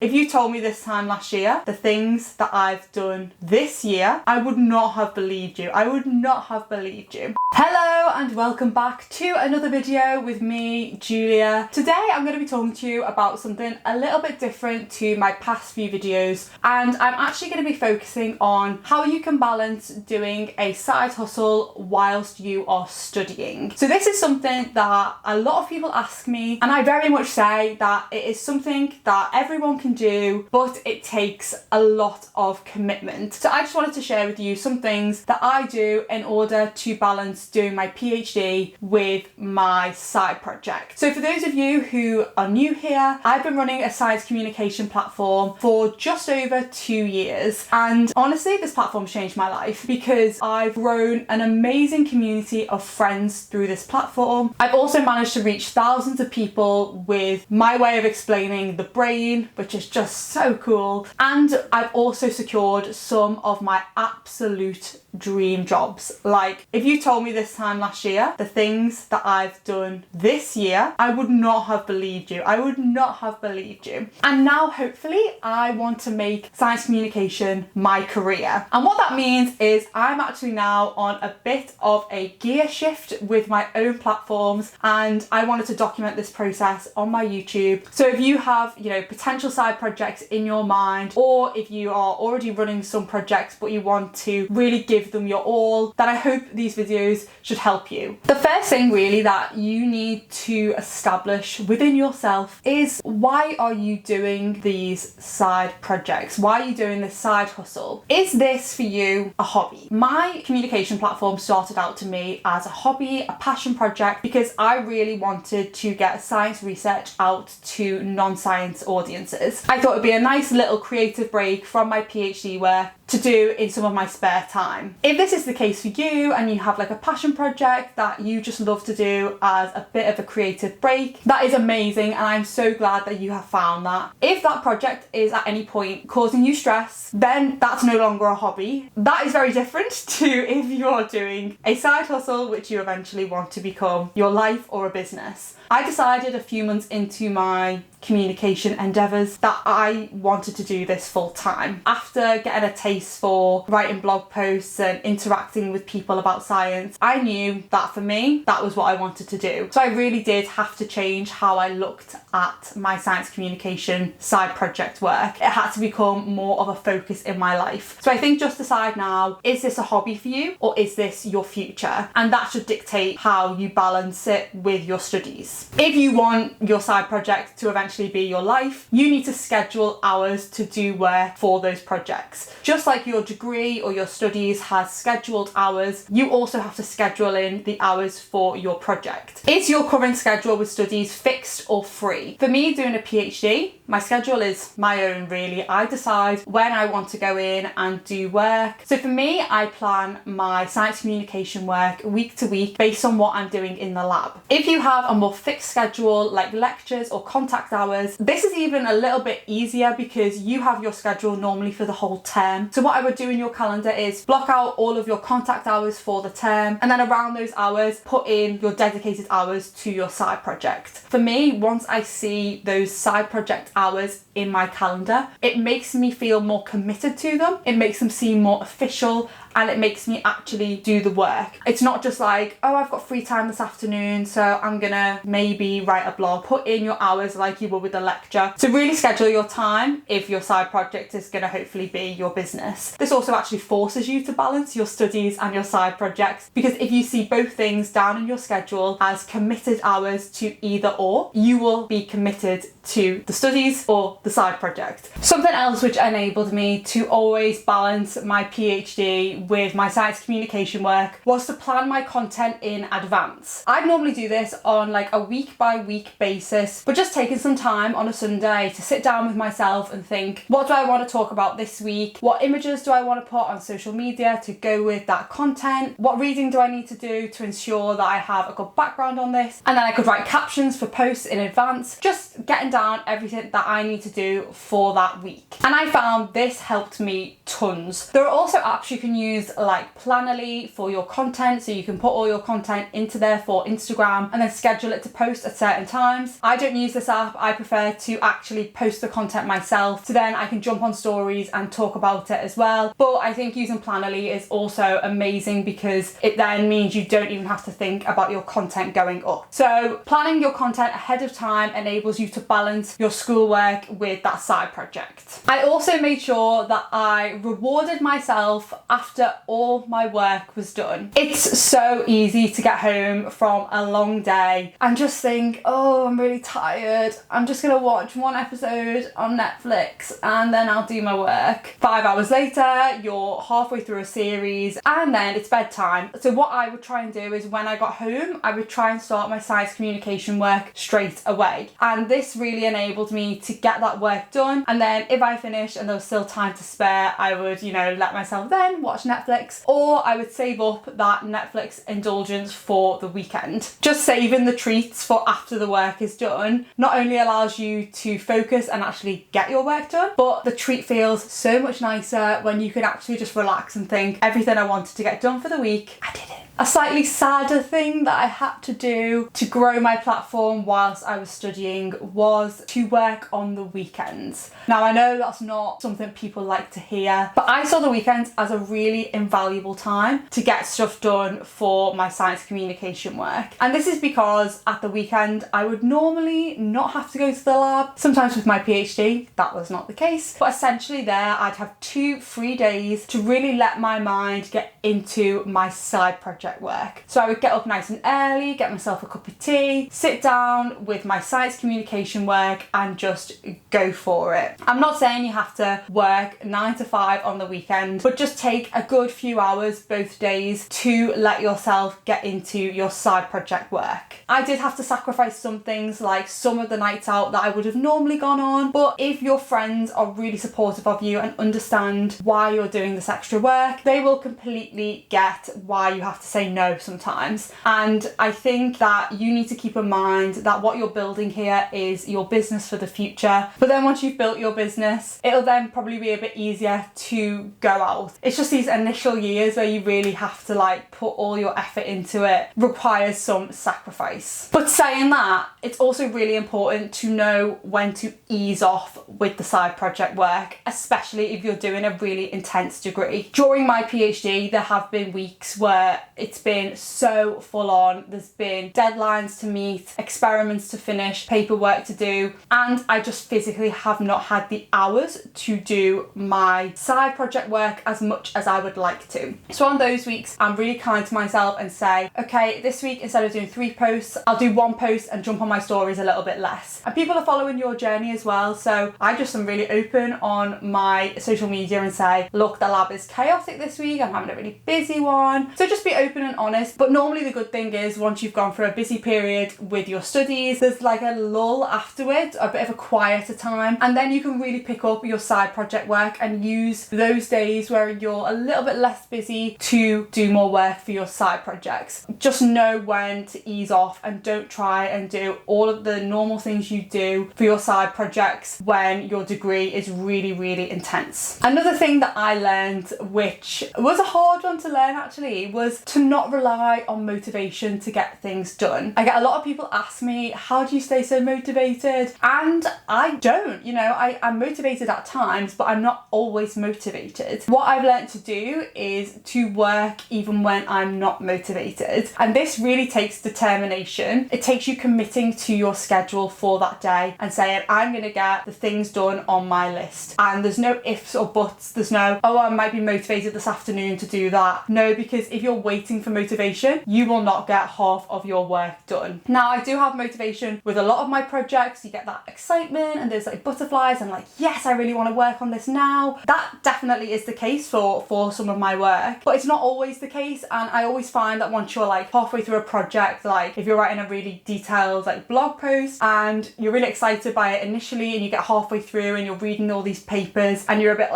If you told me this time last year the things that I've done this year, I would not have believed you. I would not have believed you. Hello and welcome back to another video with me, Julia. Today I'm going to be talking to you about something a little bit different to my past few videos, and I'm actually going to be focusing on how you can balance doing a side hustle whilst you are studying. So this is something that a lot of people ask me, and I very much say that it is something that everyone can do, but it takes a lot of commitment. So I just wanted to share with you some things that I do in order to balance doing my PhD with my side project. So for those of you who are new here, I've been running a science communication platform for just over 2 years, and honestly this platform's changed my life because I've grown an amazing community of friends through this platform. I've also managed to reach thousands of people with my way of explaining the brain, which is just so cool, and I've also secured some of my absolute dream jobs. Like, if you told me this time last year the things that I've done this year, I would not have believed you. I would not have believed you. And now hopefully I want to make science communication my career. And what that means is I'm actually now on a bit of a gear shift with my own platforms, and I wanted to document this process on my YouTube. So if you have, potential side projects in your mind, or if you are already running some projects but you want to really give them your all, then I hope these videos should help you. The first thing really that you need to establish within yourself is, why are you doing these side projects? Why are you doing this side hustle? Is this for you a hobby? My communication platform started out to me as a hobby, a passion project, because I really wanted to get science research out to non-science audiences. I thought it'd be a nice little creative break from my PhD work to do in some of my spare time. If this is the case for you and you have like a passion project that you just love to do as a bit of a creative break, that is amazing, and I'm so glad that you have found that. If that project is at any point causing you stress, then that's no longer a hobby. That is very different to if you're doing a side hustle which you eventually want to become your life or a business. I decided a few months into my communication endeavours that I wanted to do this full time. After getting a taste for writing blog posts and interacting with people about science, I knew that for me, that was what I wanted to do. So I really did have to change how I looked at my science communication side project work. It had to become more of a focus in my life. So I think just decide now, is this a hobby for you or is this your future? And that should dictate how you balance it with your studies. If you want your side project to eventually be your life, you need to schedule hours to do work for those projects. Just like your degree or your studies has scheduled hours, you also have to schedule in the hours for your project. Is your current schedule with studies fixed or free? For me, doing a PhD, my schedule is my own really. I decide when I want to go in and do work. So for me, I plan my science communication work week to week based on what I'm doing in the lab. If you have a more fixed schedule like lectures or contact hours, this is even a little bit easier because you have your schedule normally for the whole term. So what I would do in your calendar is block out all of your contact hours for the term, and then around those hours put in your dedicated hours to your side project. For me, once I see those side project hours in my calendar, it makes me feel more committed to them. It makes them seem more official, and it makes me actually do the work. It's not just like, oh, I've got free time this afternoon, so I'm gonna maybe write a blog. Put in your hours like you would with a lecture. So really schedule your time if your side project is gonna hopefully be your business. This also actually forces you to balance your studies and your side projects, because if you see both things down in your schedule as committed hours to either or, you will be committed to the studies or the side project. Something else which enabled me to always balance my PhD with my science communication work was to plan my content in advance. I'd normally do this on like a week by week basis, but just taking some time on a Sunday to sit down with myself and think, what do I want to talk about this week? What images do I want to put on social media to go with that content? What reading do I need to do to ensure that I have a good background on this? And then I could write captions for posts in advance, just getting down down everything that I need to do for that week. And I found this helped me tons. There are also apps you can use like Planoly for your content, so you can put all your content into there for Instagram and then schedule it to post at certain times. I don't use this app. I prefer to actually post the content myself, so then I can jump on stories and talk about it as well. But I think using Planoly is also amazing because it then means you don't even have to think about your content going up. So planning your content ahead of time enables you to balance your schoolwork with that side project. I also made sure that I rewarded myself after all my work was done. It's so easy to get home from a long day and just think, oh, I'm really tired. I'm just gonna watch one episode on Netflix and then I'll do my work. 5 hours later, you're halfway through a series and then it's bedtime. So what I would try and do is when I got home, I would try and start my science communication work straight away. And this really enabled me to get that work done. And then if I finished and there was still time to spare, I would, let myself then watch Netflix, or I would save up that Netflix indulgence for the weekend. Just saving the treats for after the work is done not only allows you to focus and actually get your work done, but the treat feels so much nicer when you can actually just relax and think, everything I wanted to get done for the week, I did it. A slightly sadder thing that I had to do to grow my platform whilst I was studying was to work on the weekends. Now I know that's not something people like to hear, but I saw the weekends as a really invaluable time to get stuff done for my science communication work. And this is because at the weekend I would normally not have to go to the lab. Sometimes with my PhD that was not the case, but essentially there I'd have 2 free days to really let my mind get into my side project work. So I would get up nice and early, get myself a cup of tea, sit down with my science communication work and just go for it. I'm not saying you have to work 9 to 5 on the weekend, but just take a good few hours both days to let yourself get into your side project work. I did have to sacrifice some things, like some of the nights out that I would have normally gone on, but if your friends are really supportive of you and understand why you're doing this extra work, they will completely get why you have to say no sometimes. And I think that you need to keep in mind that what you're building here is your business for the future. But then once you've built your business, it'll then probably be a bit easier to go out. It's just these initial years where you really have to put all your effort into it, requires some sacrifice. But saying that, it's also really important to know when to ease off with the side project work, especially if you're doing a really intense degree. During my PhD, there have been weeks where it's been so full on. There's been deadlines to meet, experiments to finish, paperwork to do, and I just physically have not had the hours to do my side project work as much as I would like to. So on those weeks, I'm really kind to myself and say, okay, this week instead of doing 3 posts, I'll do 1 post and jump on my stories a little bit less. And people are following your journey as well, so I just am really open on my social media and say, look, the lab is chaotic this week, I'm having a really busy one. So just be open and honest. But normally the good thing is once you've gone through a busy period with your studies, there's a lull afterwards, a bit of a quieter time, and then you can really pick up your side project work and use those days where you're a little bit less busy to do more work for your side projects. Just know when to ease off and don't try and do all of the normal things you do for your side projects when your degree is really, really intense. Another thing that I learned, which was a hard one to learn actually, was to not rely on motivation to get things done. I get a lot of people ask me, how do you stay so motivated? And I don't, I'm motivated at times, but I'm not always motivated. What I've learned to do is to work even when I'm not motivated. And this really takes determination. It takes you committing to your schedule for that day and saying, I'm going to get the things done on my list. And there's no ifs or buts. There's no, oh, I might be motivated this afternoon to do that. No, because if you're waiting for motivation, you will not get half of your work done. Now, I do have motivation with a lot of my projects. You get that excitement and there's butterflies and yes, I really want to work on this now. That definitely is the case for some of my work, but it's not always the case. And I always find that once you're halfway through a project, if you're writing a really detailed blog post and you're really excited by it initially and you get halfway through and you're reading all these papers and you're a bit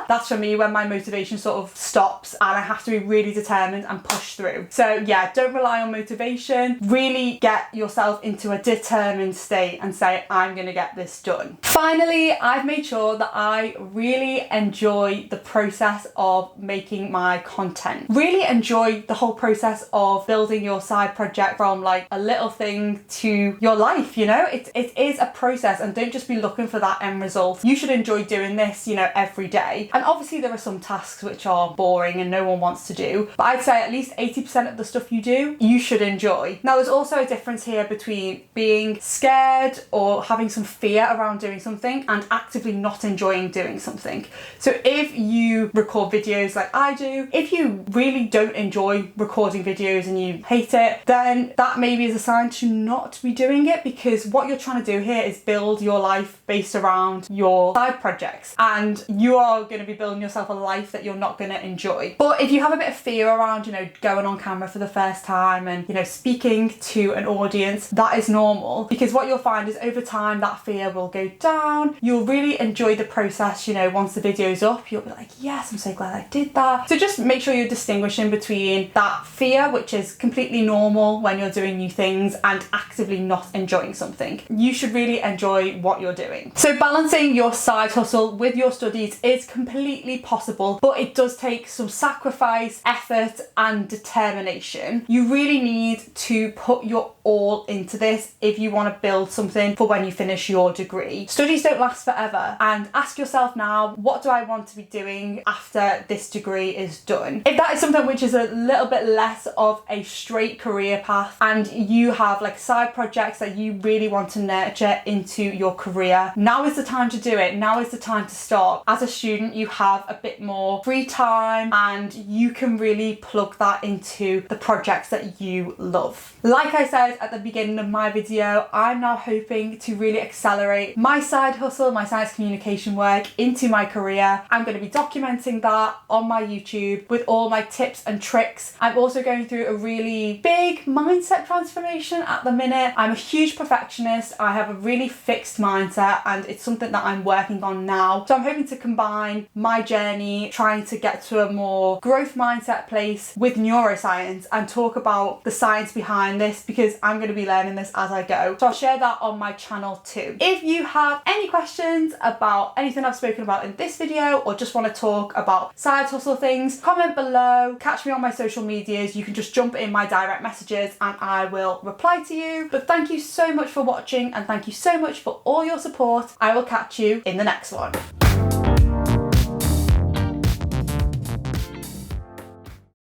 That's for me when my motivation sort of stops and I have to be really determined and push through. So yeah, don't rely on motivation. Really get yourself into a determined state and say, I'm gonna get this done. Finally, I've made sure that I really enjoy the process of making my content. Really enjoy the whole process of building your side project from like a little thing to your life, you know? It is a process, and don't just be looking for that end result. You should enjoy doing this, you know, every day. And obviously there are some tasks which are boring and no one wants to do, but I'd say at least 80% of the stuff you do, you should enjoy. Now there's also a difference here between being scared or having some fear around doing something and actively not enjoying doing something. So if you record videos like I do, if you really don't enjoy recording videos and you hate it, then that maybe is a sign to not be doing it, because what you're trying to do here is build your life based around your side projects, and you are going to be building yourself a life that you're not going to enjoy. But if you have a bit of fear around, you know, going on camera for the first time and, you know, speaking to an audience, that is normal, because what you'll find is over time that fear will go down. You'll really enjoy the process, you know, once the video's up, you'll be like, yes, I'm so glad I did that. So just make sure you're distinguishing between that fear, which is completely normal when you're doing new things, and actively not enjoying something. You should really enjoy what you're doing. So balancing your side hustle with your studies is completely possible, but it does take some sacrifice, effort, and determination. You really need to put your all into this if you want to build something for when you finish your degree. Studies don't last forever, and ask yourself now, what do I want to be doing after this degree is done? If that is something which is a little bit less of a straight career path and you have like side projects that you really want to nurture into your career, now is the time to do it. Now is the time to start. As a student, you have a bit more free time and you can really plug that into the projects that you love. Like I said at the beginning of my video, I'm now hoping to really accelerate my side hustle, my science communication work into my career. I'm going to be documenting that on my YouTube with all my tips and tricks. I'm also going through a really big mindset transformation at the minute. I'm a huge perfectionist. I have a really fixed mindset, and it's something that I'm working on now. So I'm hoping to combine my journey trying to get to a more growth mindset place with neuroscience and talk about the science behind this, because I'm going to be learning this as I go. So I'll share that on my channel too. If you have any questions about anything I've spoken about in this video, or just want to talk about side hustle things, comment below, catch me on my social medias. You can just jump in my direct messages and I will reply to you. But thank you so much for watching, and thank you so much for all your support. I will catch you in the next one.